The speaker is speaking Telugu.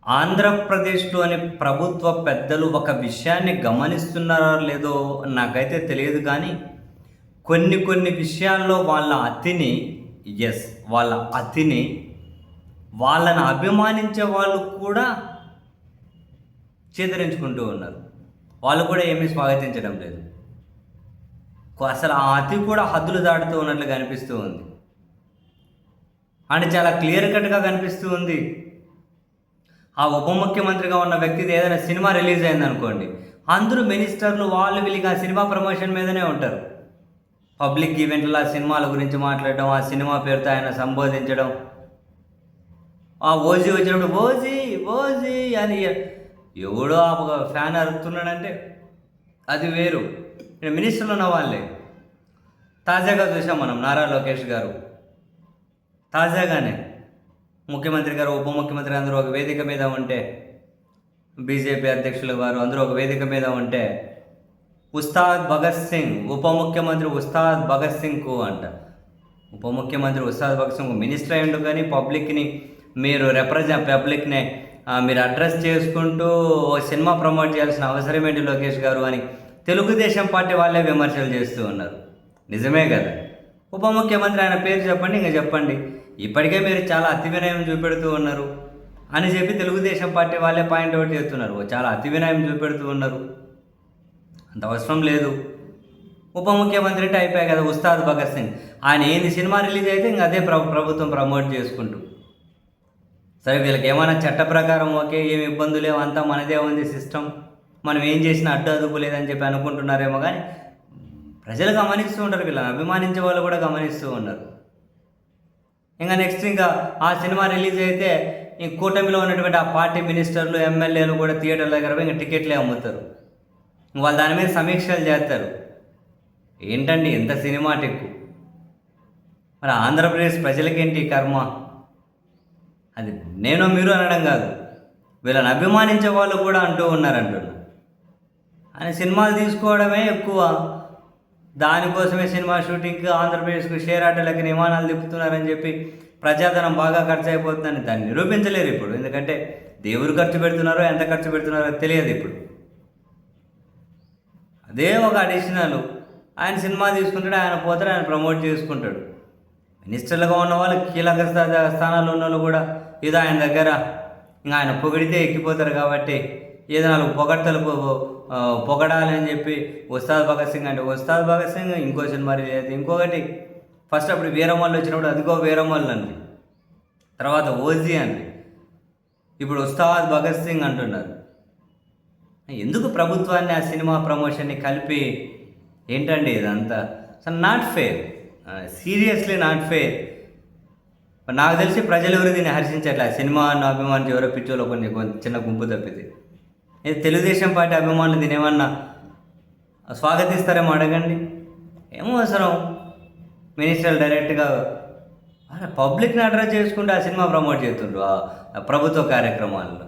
ఆంధ్రప్రదేశ్‌లోని ప్రభుత్వ పెద్దలు ఒక విషయాన్ని గమనిస్తున్నారో లేదో నాకైతే తెలియదు కానీ, కొన్ని కొన్ని విషయాల్లో వాళ్ళ అతిని వాళ్ళని అభిమానించే వాళ్ళు కూడా చేదరించుకుంటూ ఉన్నారు. వాళ్ళు కూడా ఏమీ స్వాగతించడం లేదు. అసలు ఆ అతి కూడా హద్దులు దాటుతూ ఉన్నట్లుగా అనిపిస్తూ ఉంది. అండ్ చాలా క్లియర్ కట్‌గా కనిపిస్తూ ఉంది. ఆ ఉప ముఖ్యమంత్రిగా ఉన్న వ్యక్తిది ఏదైనా సినిమా రిలీజ్ అయిందనుకోండి, అందరూ మినిస్టర్లు వాళ్ళు వీళ్ళకి ఆ సినిమా ప్రమోషన్ మీదనే ఉంటారు. పబ్లిక్ ఈవెంట్‌లో ఆ సినిమాల గురించి మాట్లాడడం, ఆ సినిమా పేరుతో ఆయన సంబోధించడం. ఆ ఓజీ వచ్చినప్పుడు ఓజీ ఓజీ అని ఎవడో ఒక ఫ్యాన్ అరుస్తున్నాడంటే అది వేరు. ఇక్కడ మినిస్టర్లు ఉన్న వాళ్ళే. తాజాగా చూసాం మనం నారా లోకేష్ గారు తాజాగానే ముఖ్యమంత్రి గారు, ఉప ముఖ్యమంత్రి అందరూ ఒక వేదిక మీద ఉంటే, బీజేపీ అధ్యక్షులు వారు అందరూ ఒక వేదిక మీద ఉంటే, ఉస్తాద్ భగత్ సింగ్, ఉప ముఖ్యమంత్రి ఉస్తాద్ భగత్ సింగ్కు అంట. ఉప ముఖ్యమంత్రి ఉస్తాద్ భగత్ సింగ్ మినిస్టర్ అయ్యిండు కానీ పబ్లిక్ని మీరు పబ్లిక్ని మీరు అడ్రస్ చేసుకుంటూ సినిమా ప్రమోట్ చేయాల్సిన అవసరం ఏంటి లోకేష్ గారు అని తెలుగుదేశం పార్టీ వాళ్ళే విమర్శలు చేస్తూ ఉన్నారు. నిజమే కదా. ఉప ముఖ్యమంత్రి ఆయన పేరు చెప్పండి, ఇంకా చెప్పండి. ఇప్పటికే మీరు చాలా అతి వినయం చూపెడుతూ ఉన్నారు అని చెప్పి తెలుగుదేశం పార్టీ వాళ్ళే పాయింట్ అవుట్ చేస్తున్నారు. చాలా అతి వినయం చూపెడుతూ ఉన్నారు, అంత అవసరం లేదు. ఉప ముఖ్యమంత్రి అంటే అయిపోయాయి కదా ఉస్తాద్ భగత్ సింగ్. ఆయన ఏంది సినిమా రిలీజ్ అయితే ఇంకా అదే ప్రభుత్వం ప్రమోట్ చేసుకుంటూ. సరే వీళ్ళకి ఏమైనా చట్ట ప్రకారం ఓకే, ఏమి ఇబ్బందులు లేవు, అంతా మనదే ఉంది సిస్టమ్, మనం ఏం చేసినా అడ్డు అదుపు లేదని చెప్పి అనుకుంటున్నారేమో కానీ ప్రజలు గమనిస్తూ ఉంటారు, వీళ్ళని అభిమానించే వాళ్ళు కూడా గమనిస్తూ ఉన్నారు. ఇంకా నెక్స్ట్ ఇంకా ఆ సినిమా రిలీజ్ అయితే ఈ కూటమిలో ఉన్నటువంటి ఆ పార్టీ మినిస్టర్లు, ఎమ్మెల్యేలు కూడా థియేటర్ల దగ్గర ఇంకా టికెట్లే అమ్ముతారు. వాళ్ళు దాని మీద సమీక్షలు చేస్తారు. ఏంటండి ఎంత సినిమాటిక్. మరి ఆంధ్రప్రదేశ్ ప్రజలకేంటి కర్మ? అది నేను మీరు అనడం కాదు, వీళ్ళని అభిమానించే వాళ్ళు కూడా అంటూ ఉన్నారంటున్నా. ఆయన సినిమాలు తీసుకోవడమే ఎక్కువ, దానికోసమే సినిమా షూటింగ్కి ఆంధ్రప్రదేశ్కు షేర్ ఆటోలకి విమానాలు తిప్పుతున్నారని చెప్పి ప్రజాధనం బాగా ఖర్చు అయిపోతుందని దాన్ని నిరూపించలేరు ఇప్పుడు. ఎందుకంటే దేవుడు ఖర్చు పెడుతున్నారో ఎంత ఖర్చు పెడుతున్నారో తెలియదు ఇప్పుడు. అదే ఒక అడిషనల్. ఆయన సినిమా తీసుకుంటాడు, ఆయన పోతాడు, ఆయన ప్రమోట్ చేసుకుంటాడు. మినిస్టర్లుగా ఉన్న వాళ్ళు, కీలక స్థానాల్లో ఉన్న వాళ్ళు కూడా ఏదో ఆయన దగ్గర ఇంకా ఆయన పొగిడితే ఎక్కిపోతారు కాబట్టి ఏదో నాలుగు పొగడాలి అని చెప్పి ఉస్తాద్ భగత్ సింగ్ అంటే ఉస్తాద్ భగత్ సింగ్, ఇంకో సినిమా రిలీజ్ అయితే ఇంకొకటి. ఫస్ట్ అప్పుడు వీరమల్లు వచ్చినప్పుడు అదిగో వీరమల్లు అండి, తర్వాత ఓజీ అండి, ఇప్పుడు ఉస్తాద్ భగత్ సింగ్ అంటున్నారు. ఎందుకు ప్రభుత్వాన్ని ఆ సినిమా ప్రమోషన్ని కలిపి ఏంటండి ఇదంతా? అసలు not fair, seriously not fair. నాకు తెలిసి ప్రజలు ఎవరు దీన్ని హర్షించట్లే. సినిమా అన్న అభిమానులు ఎవరో పిచ్చోలో కొన్ని చిన్న గుంపు తప్పితే ఇది తెలుగుదేశం పార్టీ అభిమానులు దీని ఏమన్నా స్వాగతిస్తారేమో అడగండి. ఏమో అవసరం మినిస్టర్లు డైరెక్ట్గా పబ్లిక్ని అడ్రస్ చేసుకుంటే ఆ సినిమా ప్రమోట్ చేస్తుండ్రు ఆ ప్రభుత్వ కార్యక్రమాల్లో.